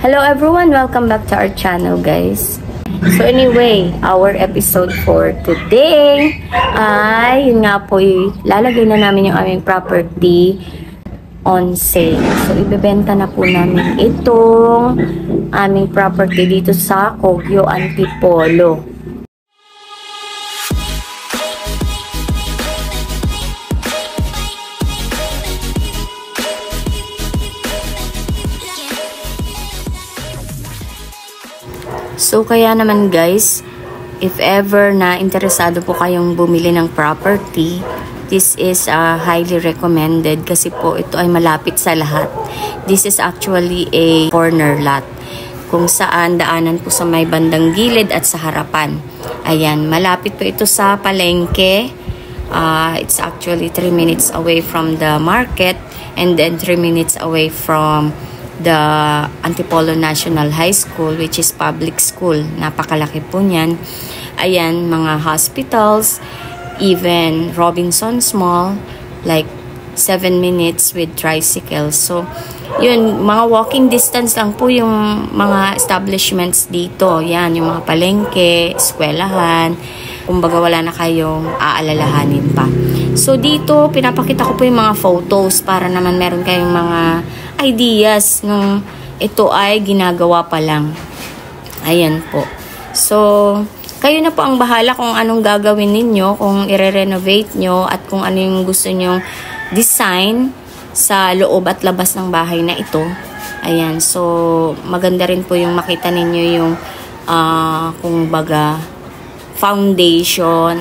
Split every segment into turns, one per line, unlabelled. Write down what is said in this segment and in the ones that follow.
Hello everyone! Welcome back to our channel, guys. So anyway, our episode for today ay, yun nga po, lalagay na namin yung aming property on sale. So ibebenta na po namin itong aming property dito sa Kogyo, Antipolo. So, kaya naman guys, if ever na interesado po kayong bumili ng property, this is highly recommended kasi po ito ay malapit sa lahat. This is actually a corner lot kung saan daanan po sa may bandang gilid at sa harapan. Ayan, malapit po ito sa palengke. It's actually 3 minutes away from the market and then 3 minutes away from the Antipolo National High School, which is public school. Napakalaki po niyan. Ayan, mga hospitals, even Robinson's Mall, like 7 minutes with tricycles. So, yun, mga walking distance lang po yung mga establishments dito. Yan, yung mga palengke, eskwelahan. Kumbaga wala na kayong aalalahanin pa. So, dito, pinapakita ko po yung mga photos para naman meron kayong mga ideas nung ito ay ginagawa pa lang. Ayan po. So, kayo na po ang bahala kung anong gagawin ninyo, kung i-renovate nyo at kung ano yung gusto nyong design sa loob at labas ng bahay na ito. Ayan. So, maganda rin po yung makita ninyo yung kung baga foundation,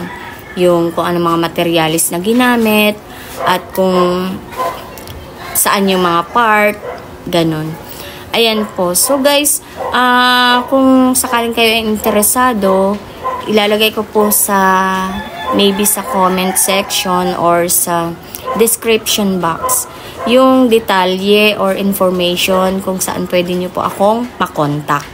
yung kung ano mga materialis na ginamit at kung saan yung mga part, ganun. Ayan po. So guys, kung sakaling kayo interesado, ilalagay ko po sa maybe sa comment section or sa description box yung detalye or information kung saan pwede nyo po akong makontak.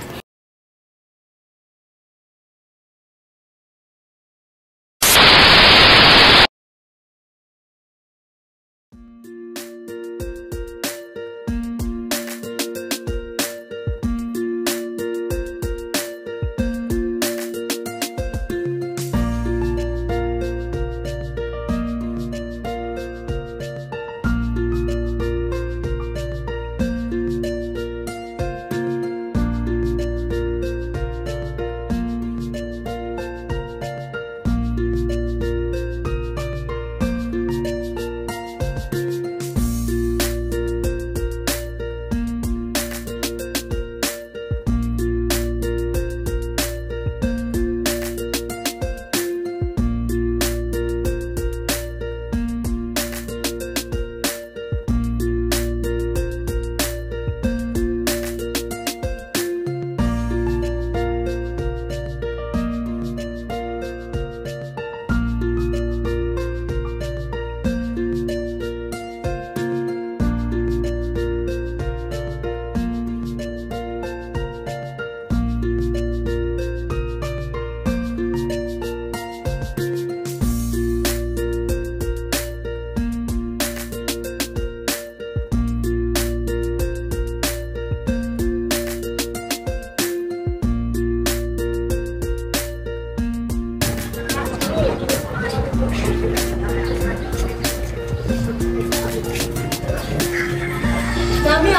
Dami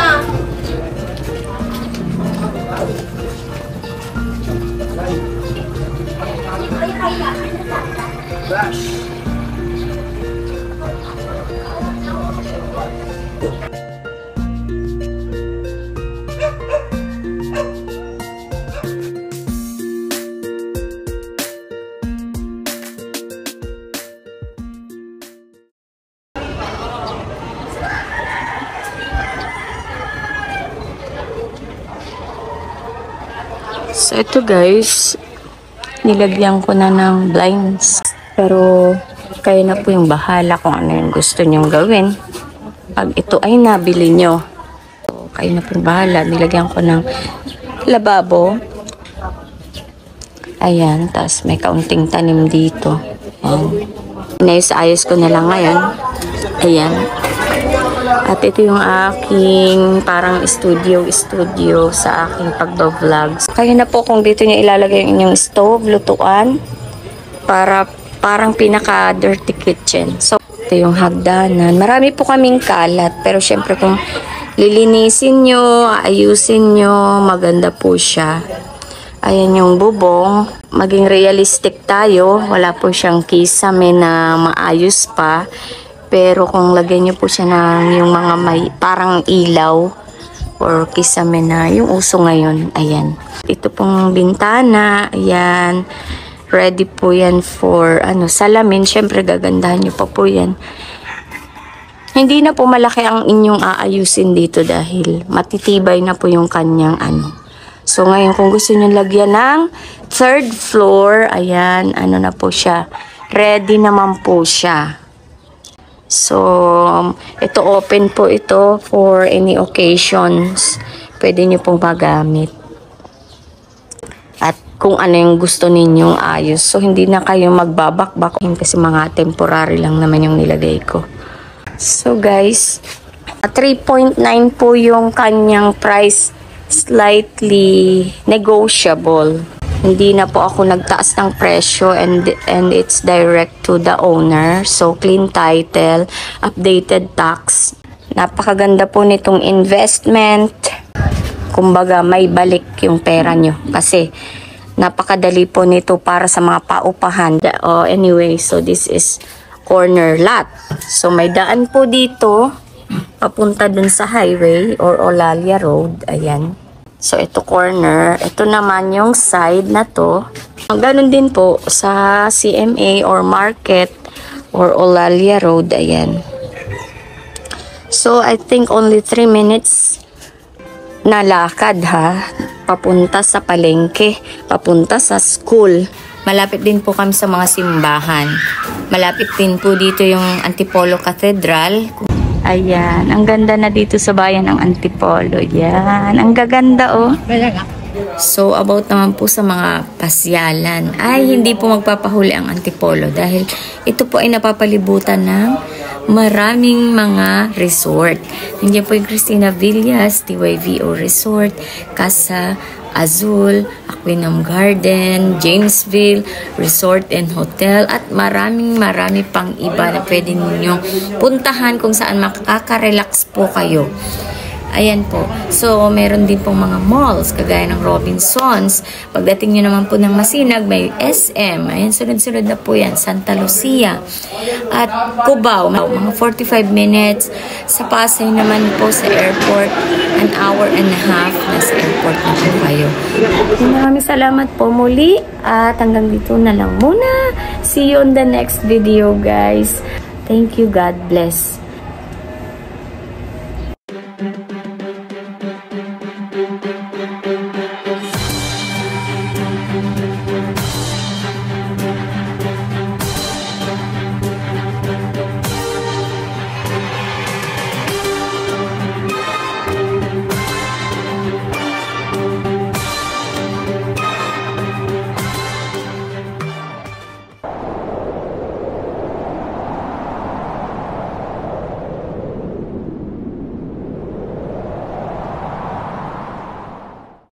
So, ito guys, nilagyan ko na ng blinds. Pero, kayo na po yung bahala kung ano yung gusto nyong gawin. Pag ito ay nabili nyo, so, kayo na po yung bahala. Nilagyan ko ng lababo. Ayan, tas may kaunting tanim dito. Ayan. Inayos-ayos ko na lang ngayon. Ayan. At ito yung aking parang studio sa aking pagbablog. Kaya na po kung dito nyo ilalagay yung inyong stove, lutuan, para parang pinaka-dirty kitchen. So, ito yung hagdanan. Marami po kaming kalat, pero syempre kung lilinisin nyo, ayusin nyo, maganda po siya. Ayan yung bubong. Maging realistic tayo. Wala po siyang kisame na maayos pa. Pero kung lagyan nyo po siya ng yung mga may parang ilaw or kisame na yung uso ngayon. Ayan. Ito pong bintana. Ayan. Ready po yan for salamin. Siyempre gagandahan nyo pa po yan. Hindi na po malaki ang inyong aayusin dito dahil matitibay na po yung kanyang So ngayon kung gusto nyo lagyan ng third floor, ayan, na po siya. Ready naman po siya. So, ito open po ito for any occasions. Pwede nyo pong magamit. At kung ano yung gusto ninyong ayos. So, hindi na kayo magbabakbak kasi mga temporary lang naman yung nilagay ko. So, guys, 3.9 po yung kanyang price. Slightly negotiable. Hindi na po ako nagtaas ng presyo and it's direct to the owner. So, clean title, updated tax. Napakaganda po nitong investment. Kumbaga, may balik yung pera nyo. Kasi, napakadali po nito para sa mga paupahan. Anyway, so this is corner lot. So, may daan po dito. Papunta dun sa highway or Olalia Road. Ayan. So, ito corner. Ito naman yung side na to. Ganun din po sa CMA or Market or Olalia Road. Ayan. So, I think only 3 minutes na lakad ha. Papunta sa palengke. Papunta sa school. Malapit din po kami sa mga simbahan. Malapit din po dito yung Antipolo Cathedral. Ayan, ang ganda na dito sa bayan ng Antipolo. Yan, ang gaganda oh. So, about naman po sa mga pasyalan, ay hindi po magpapahuli ang Antipolo dahil ito po ay napapalibutan ng maraming mga resort. Nandiyan po yung Cristina Villas, TYVO Resort, Casa Azul, Aquinum Garden, Jamesville Resort and Hotel, at marami pang iba na pwede ninyong puntahan kung saan makaka-relax po kayo. Ayan po. So, meron din pong mga malls, kagaya ng Robinsons. Pagdating nyo naman po ng Masinag, may SM. Ayan, sunod-sunod na po yan. Santa Lucia. At Cubao, mga 45 minutes. Sa Pasay naman po sa airport, 1 hour and a half. Nasa airport na po kayo. Maraming salamat po muli. At hanggang dito na lang muna. See you on the next video, guys. Thank you. God bless.